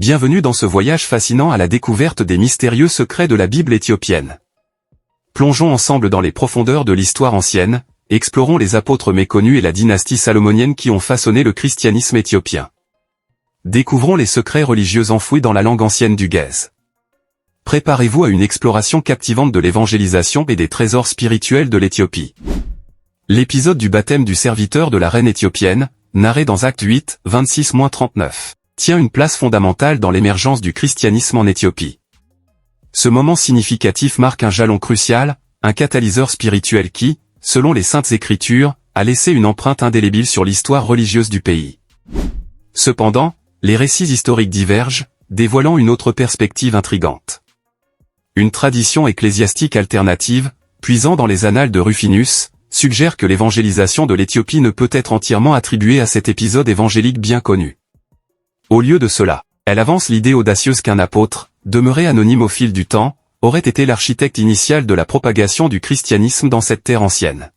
Bienvenue dans ce voyage fascinant à la découverte des mystérieux secrets de la Bible éthiopienne. Plongeons ensemble dans les profondeurs de l'histoire ancienne, explorons les apôtres méconnus et la dynastie salomonienne qui ont façonné le christianisme éthiopien. Découvrons les secrets religieux enfouis dans la langue ancienne du Ge'ez. Préparez-vous à une exploration captivante de l'évangélisation et des trésors spirituels de l'Éthiopie. L'épisode du baptême du serviteur de la reine éthiopienne, narré dans Actes 8, 26-39. Tient une place fondamentale dans l'émergence du christianisme en Éthiopie. Ce moment significatif marque un jalon crucial, un catalyseur spirituel qui, selon les Saintes Écritures, a laissé une empreinte indélébile sur l'histoire religieuse du pays. Cependant, les récits historiques divergent, dévoilant une autre perspective intrigante. Une tradition ecclésiastique alternative, puisant dans les annales de Rufinus, suggère que l'évangélisation de l'Éthiopie ne peut être entièrement attribuée à cet épisode évangélique bien connu. Au lieu de cela, elle avance l'idée audacieuse qu'un apôtre, demeuré anonyme au fil du temps, aurait été l'architecte initial de la propagation du christianisme dans cette terre ancienne.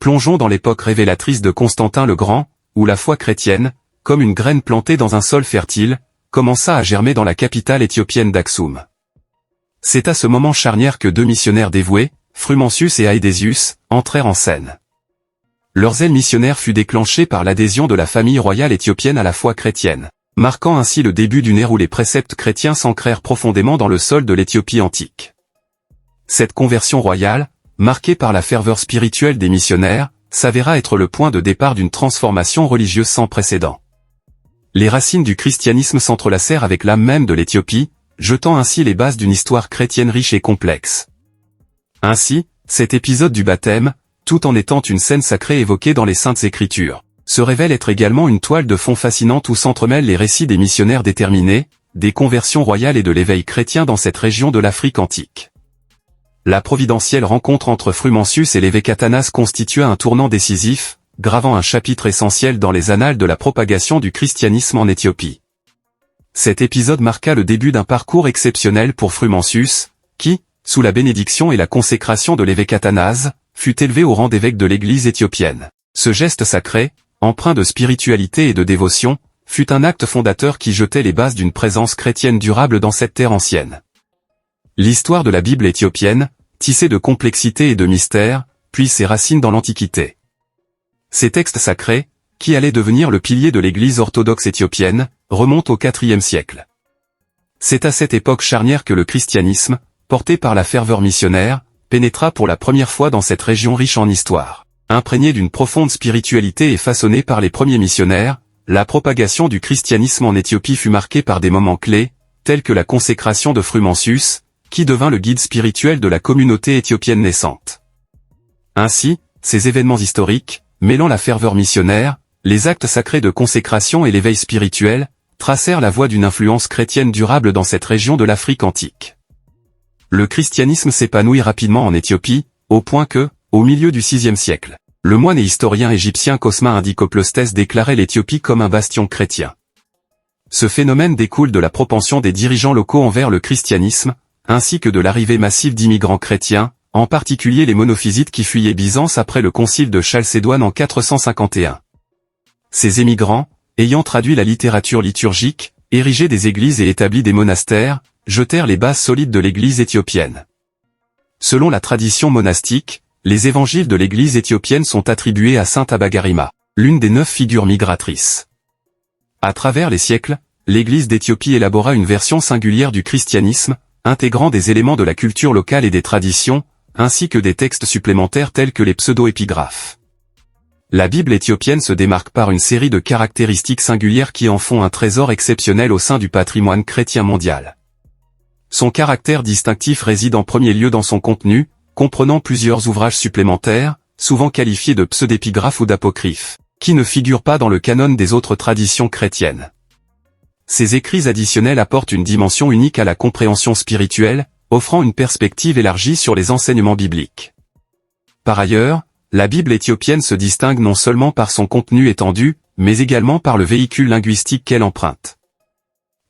Plongeons dans l'époque révélatrice de Constantin le Grand, où la foi chrétienne, comme une graine plantée dans un sol fertile, commença à germer dans la capitale éthiopienne d'Aksum. C'est à ce moment charnière que deux missionnaires dévoués, Frumentius et Aedesius, entrèrent en scène. Leur zèle missionnaire fut déclenché par l'adhésion de la famille royale éthiopienne à la foi chrétienne, marquant ainsi le début d'une ère où les préceptes chrétiens s'ancrèrent profondément dans le sol de l'Éthiopie antique. Cette conversion royale, marquée par la ferveur spirituelle des missionnaires, s'avéra être le point de départ d'une transformation religieuse sans précédent. Les racines du christianisme s'entrelacèrent avec l'âme même de l'Éthiopie, jetant ainsi les bases d'une histoire chrétienne riche et complexe. Ainsi, cet épisode du baptême, tout en étant une scène sacrée évoquée dans les Saintes Écritures, se révèle être également une toile de fond fascinante où s'entremêlent les récits des missionnaires déterminés, des conversions royales et de l'éveil chrétien dans cette région de l'Afrique antique. La providentielle rencontre entre Frumentius et l'évêque Athanas constitua un tournant décisif, gravant un chapitre essentiel dans les annales de la propagation du christianisme en Éthiopie. Cet épisode marqua le début d'un parcours exceptionnel pour Frumentius, qui, sous la bénédiction et la consécration de l'évêque Athanas, fut élevé au rang d'évêque de l'Église éthiopienne. Ce geste sacré, empreint de spiritualité et de dévotion, fut un acte fondateur qui jetait les bases d'une présence chrétienne durable dans cette terre ancienne. L'histoire de la Bible éthiopienne, tissée de complexité et de mystère, puise ses racines dans l'Antiquité. Ces textes sacrés, qui allaient devenir le pilier de l'Église orthodoxe éthiopienne, remontent au IVe siècle. C'est à cette époque charnière que le christianisme, porté par la ferveur missionnaire, pénétra pour la première fois dans cette région riche en histoire. Imprégnée d'une profonde spiritualité et façonnée par les premiers missionnaires, la propagation du christianisme en Éthiopie fut marquée par des moments clés, tels que la consécration de Frumentius, qui devint le guide spirituel de la communauté éthiopienne naissante. Ainsi, ces événements historiques, mêlant la ferveur missionnaire, les actes sacrés de consécration et l'éveil spirituel, tracèrent la voie d'une influence chrétienne durable dans cette région de l'Afrique antique. Le christianisme s'épanouit rapidement en Éthiopie, au point que, au milieu du VIe siècle, le moine et historien égyptien Cosmas Indicopleustes déclarait l'Éthiopie comme un bastion chrétien. Ce phénomène découle de la propension des dirigeants locaux envers le christianisme, ainsi que de l'arrivée massive d'immigrants chrétiens, en particulier les monophysites qui fuyaient Byzance après le concile de Chalcédoine en 451. Ces émigrants, ayant traduit la littérature liturgique, érigé des églises et établi des monastères, jetèrent les bases solides de l'Église éthiopienne. Selon la tradition monastique, les évangiles de l'Église éthiopienne sont attribués à Sainte Abagarima, l'une des 9 figures migratrices. À travers les siècles, l'Église d'Éthiopie élabora une version singulière du christianisme, intégrant des éléments de la culture locale et des traditions, ainsi que des textes supplémentaires tels que les pseudo-épigraphes. La Bible éthiopienne se démarque par une série de caractéristiques singulières qui en font un trésor exceptionnel au sein du patrimoine chrétien mondial. Son caractère distinctif réside en premier lieu dans son contenu, comprenant plusieurs ouvrages supplémentaires, souvent qualifiés de pseudépigraphes ou d'apocryphes, qui ne figurent pas dans le canon des autres traditions chrétiennes. Ces écrits additionnels apportent une dimension unique à la compréhension spirituelle, offrant une perspective élargie sur les enseignements bibliques. Par ailleurs, la Bible éthiopienne se distingue non seulement par son contenu étendu, mais également par le véhicule linguistique qu'elle emprunte.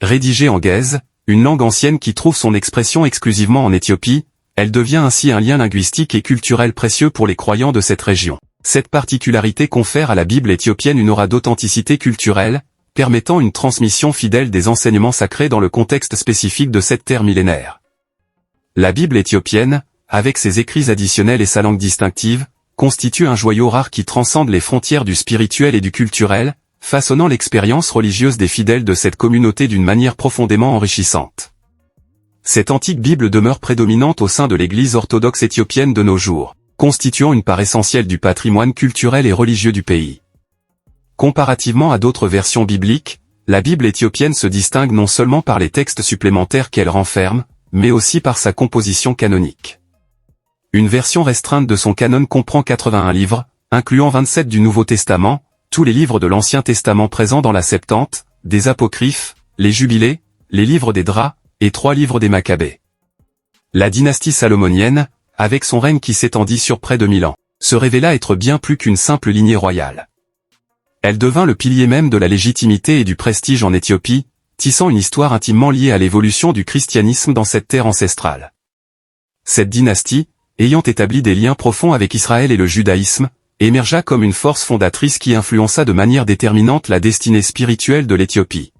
Rédigée en Ge'ez, une langue ancienne qui trouve son expression exclusivement en Éthiopie, elle devient ainsi un lien linguistique et culturel précieux pour les croyants de cette région. Cette particularité confère à la Bible éthiopienne une aura d'authenticité culturelle, permettant une transmission fidèle des enseignements sacrés dans le contexte spécifique de cette terre millénaire. La Bible éthiopienne, avec ses écrits additionnels et sa langue distinctive, constitue un joyau rare qui transcende les frontières du spirituel et du culturel, façonnant l'expérience religieuse des fidèles de cette communauté d'une manière profondément enrichissante. Cette antique Bible demeure prédominante au sein de l'Église orthodoxe éthiopienne de nos jours, constituant une part essentielle du patrimoine culturel et religieux du pays. Comparativement à d'autres versions bibliques, la Bible éthiopienne se distingue non seulement par les textes supplémentaires qu'elle renferme, mais aussi par sa composition canonique. Une version restreinte de son canon comprend 81 livres, incluant 27 du Nouveau Testament, tous les livres de l'Ancien Testament présents dans la Septante, des Apocryphes, les Jubilés, les livres des Draps, et 3 livres des Maccabées. La dynastie salomonienne, avec son règne qui s'étendit sur près de 1000 ans, se révéla être bien plus qu'une simple lignée royale. Elle devint le pilier même de la légitimité et du prestige en Éthiopie, tissant une histoire intimement liée à l'évolution du christianisme dans cette terre ancestrale. Cette dynastie, ayant établi des liens profonds avec Israël et le judaïsme, émergea comme une force fondatrice qui influença de manière déterminante la destinée spirituelle de l'Éthiopie.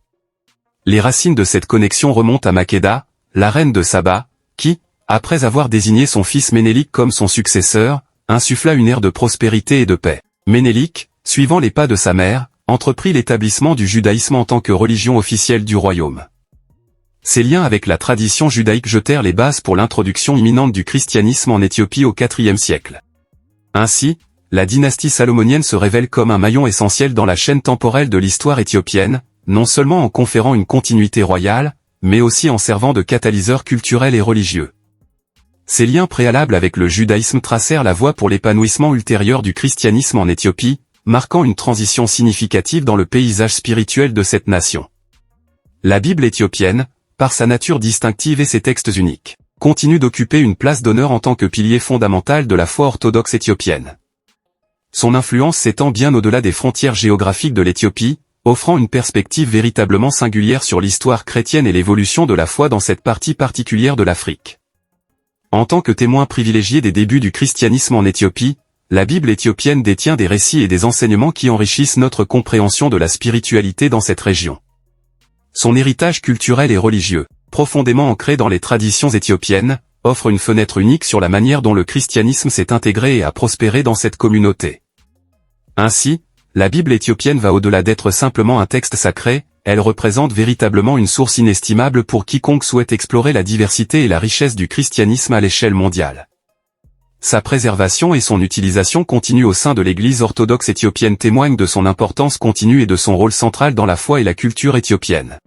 Les racines de cette connexion remontent à Makeda, la reine de Saba, qui, après avoir désigné son fils Ménélik comme son successeur, insuffla une ère de prospérité et de paix. Ménélik, suivant les pas de sa mère, entreprit l'établissement du judaïsme en tant que religion officielle du royaume. Ces liens avec la tradition judaïque jetèrent les bases pour l'introduction imminente du christianisme en Éthiopie au IVe siècle. Ainsi, la dynastie salomonienne se révèle comme un maillon essentiel dans la chaîne temporelle de l'histoire éthiopienne, non seulement en conférant une continuité royale, mais aussi en servant de catalyseur culturel et religieux. Ces liens préalables avec le judaïsme tracèrent la voie pour l'épanouissement ultérieur du christianisme en Éthiopie, marquant une transition significative dans le paysage spirituel de cette nation. La Bible éthiopienne, par sa nature distinctive et ses textes uniques, continue d'occuper une place d'honneur en tant que pilier fondamental de la foi orthodoxe éthiopienne. Son influence s'étend bien au-delà des frontières géographiques de l'Éthiopie, offrant une perspective véritablement singulière sur l'histoire chrétienne et l'évolution de la foi dans cette partie particulière de l'Afrique. En tant que témoin privilégié des débuts du christianisme en Éthiopie, la Bible éthiopienne détient des récits et des enseignements qui enrichissent notre compréhension de la spiritualité dans cette région. Son héritage culturel et religieux, profondément ancré dans les traditions éthiopiennes, offre une fenêtre unique sur la manière dont le christianisme s'est intégré et a prospéré dans cette communauté. Ainsi, la Bible éthiopienne va au-delà d'être simplement un texte sacré, elle représente véritablement une source inestimable pour quiconque souhaite explorer la diversité et la richesse du christianisme à l'échelle mondiale. Sa préservation et son utilisation continue au sein de l'Église orthodoxe éthiopienne témoignent de son importance continue et de son rôle central dans la foi et la culture éthiopienne.